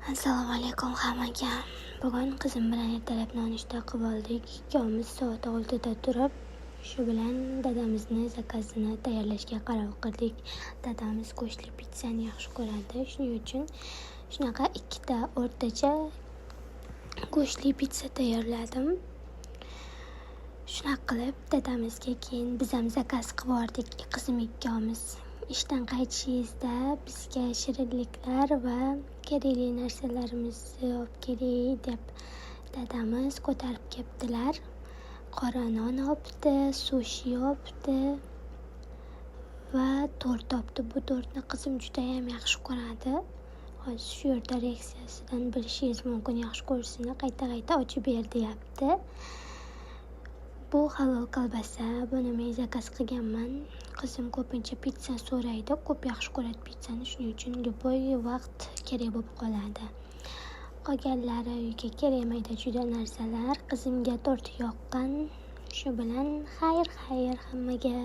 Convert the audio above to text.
Assalomu alaykum hammaga. Bugun qizim bilan ertalab nonushta qilib oldik. Ikkimiz soat 6da turib, shu bilan dadamizni zakazini tayyorlashga qaror qildik. Dadamiz go'shtli pitssani yaxshi ko'radi. Shuning uchun shunaqa ikkita o'rtacha go'shtli pitssa tayyorladim. Shunaqa qilib dadamizga keyin biz ham zakaz qilib yubordik. Qizim ikkimiz ishdan qaytishimizda bizga shirinliklar va kerakli narsalarimizni olib keling deb dadamiz ko'tarib kelibdilar. Qora non olibdi, sushi olibdi va tort olibdi. Bu tortni qizim juda ham yaxshi ko'radi. Hozir shu yerda reaksiyasidan bilishingiz mumkin, yaxshi ko'rishini qayta ochib ber deyapti. Bu halol kolbasa, buni men zakaz qilganman. Qizim ko'pincha pitssa so'raydi, ko'p yaxshi ko'radi pitsani, shuning uchun любой vaqt kerak bo'lib qoladi. Qolganlari uyga kerakmaydi juda narsalar. Qizimga tort yoqqan. Shu bilan xayr hammaga.